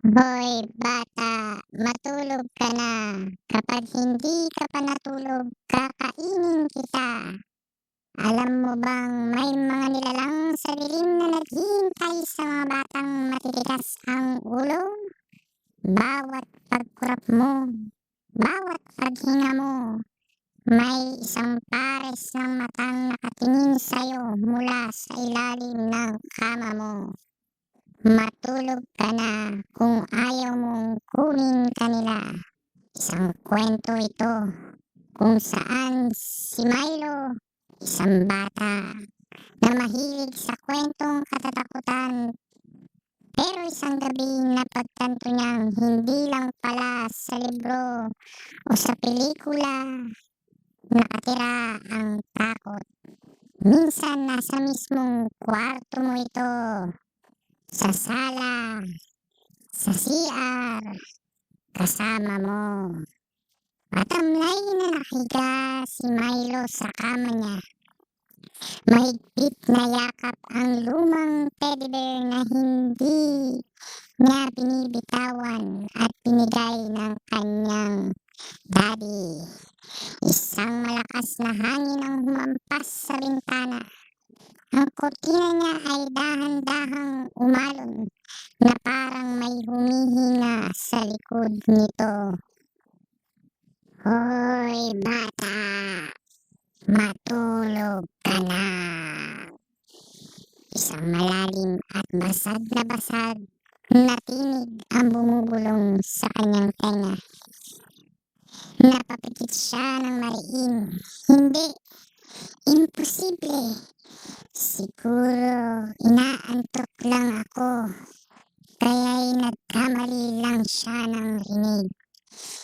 Hoy bata, matulog ka na. Kapag hindi ka pa natulog, kakainin kita. Alam mo bang may mga nilalang sa dilim na naghihintay sa mga batang matitigas ang ulo? Bawat pagkurap mo, bawat paghinga mo, may isang pares ng matang nakatingin sa'yo mula sa ilalim ng kama mo. Matulog ka na kung ayaw mong kunin kanila. Isang kwento ito kung saan si Milo, isang bata na mahilig sa kwentong katatakutan, pero isang gabi napagtanto niyang hindi lang pala sa libro o sa pelikula nakatira ang takot. Minsan nasa mismong kwarto mo ito, sa sala, sa CR, kasama mo. Matamlay na nakahiga si Milo sa kama niya. Mahigpit na yakap ang lumang teddy bear na hindi niya binibitawan at binigay ng kanyang daddy. Isang malakas na hangin ang humampas sa bintana. Ang kurtina niya ay dahan-dahang umalon na parang may humihinga sa likod nito. Hoy bata, matulog ka na. Isang malalim at basag na tinig ang bumubulong sa kanyang tenga. Napapikit siya ng mariin. Hindi, imposible. Siguro inaantok lang ako. Kaya'y nagkamali lang siya ng rinig.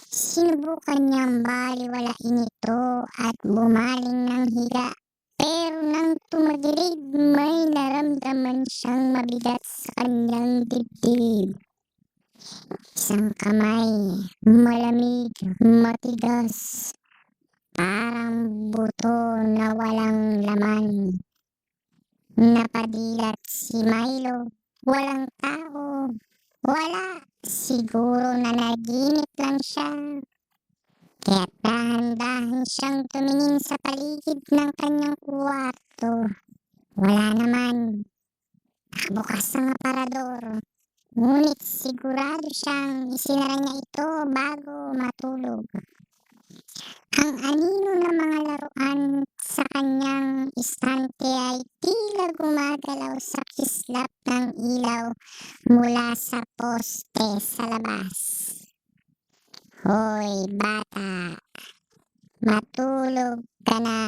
Sinubukan niyang baliwalain ito at bumaling ng higa. Pero nang tumagilid, may naramdaman siyang mabigat sa kanyang dibdib. Isang kamay, malamig, matigas, parang buto na walang laman. Napadilat si Milo. Walang tao. Wala. Siguro nanaginip lang siya. Kaya dahan-dahan siyang tumingin sa paligid ng kanyang kwarto. Wala naman. Nakabukas ang aparador. Ngunit sigurado siyang isinara niya ito bago matulog. Ang anino ng mga laruan sa kanyang istante ay tila gumagalaw sa kislap ng ilaw mula sa poste sa labas. Hoy bata, matulog ka na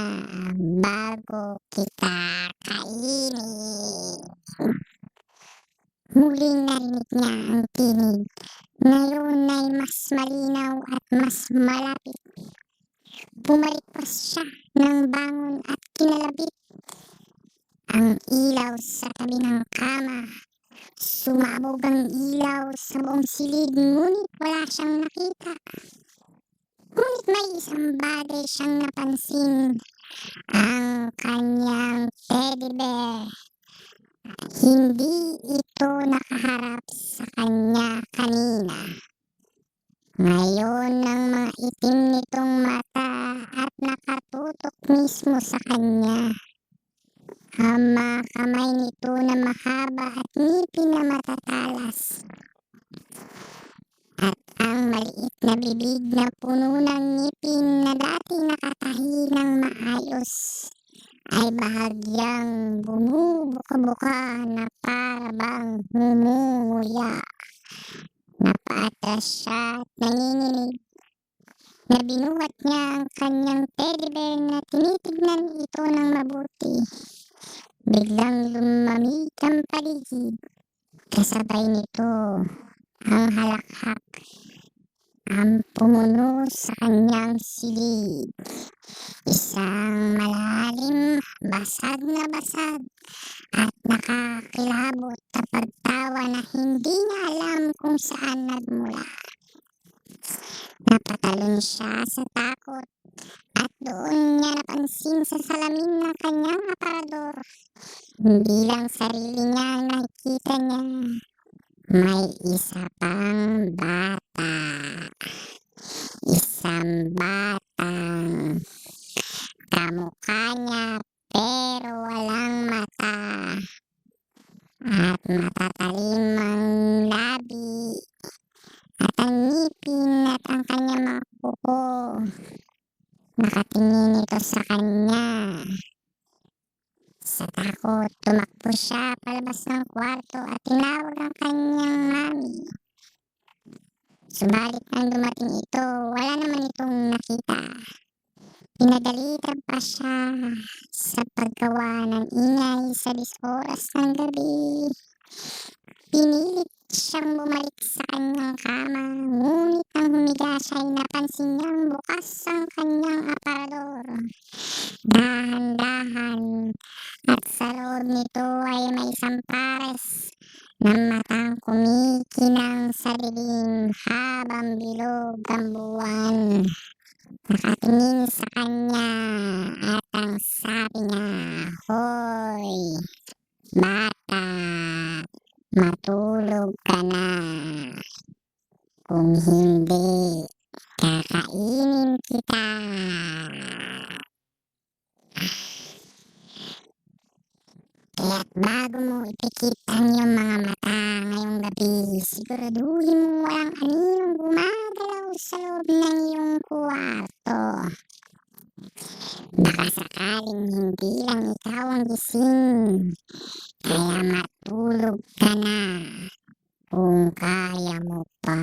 bago kita kainin. Muling narinig niya ang tinig. Ngayon ay mas malinaw at mas malapit. Bumalikpas siya ng bangon at kinalabit ang ilaw sa tabi ng kama. Sumabog ang ilaw sa buong silid, ngunit wala siyang nakita. Ngunit may isang bagay siyang napansin. Ang kanyang teddy bear. Hindi ito nakaharap sa kanya kanina. Ngayon ang mga itim nitong mata at nakatutok mismo sa kanya. Ang mga kamay nito na mahaba at ngipin na matatalas. At ang maliit na bibig na puno ng ngipin na dati nakatahi ng maayos ay bahagyang bumubuka-buka na para bang ngumunguya. Napaatras siya at nanginginig. Na binuhat niya ang kanyang teddy bear na tinitignan ito ng mabuti. Biglang lumamig ang paligid. Kasabay nito ang halakhak. Ang pumuno sa kanyang silid. Isang malalim, basag na basag at nakakilabot na pagtawa na hindi niya alam kung saan nagmula. Napatalon siya sa takot at doon niya napansin sa salamin ng kanyang aparador. Hindi lang sarili niya ang nakikita niya. may isa pang bata. Isang batang kamukha niya pero walang mata at matatalimang labi at ang ngipin at ang kanyang mga kuko. Nakatingin ito sa kanya. Sa takot, tumakbo siya palabas ng kwarto at tinawag ang kanyang mami. Subalit nang dumating ito, wala naman itong nakita. Pinagalitan pa siya sa paggawa ng ingay sa 10 oras ng gabi. Pinilit siyang bumalik sa kanyang kama, ngunit nang humiga siya ay napansin niyang bukas ang kanyang aparador. Dahan-dahan at sa loob nito ay may isang pares ng matang kumikinang sa dilim habang bilog ang buwan. Nakatingin sa kanya at ang sabi niya, "Hoy, bata, matulog ka na. Kung hindi, kakainin kita." Kaya't bago mo ipikit ang iyong mga mata ngayong gabi, siguraduhin mong walang aninong gumagalaw sa loob ng iyong kwarto. Baka sakaling hindi lang ikaw ang gising, kaya matulog ka na kung kaya mo pa.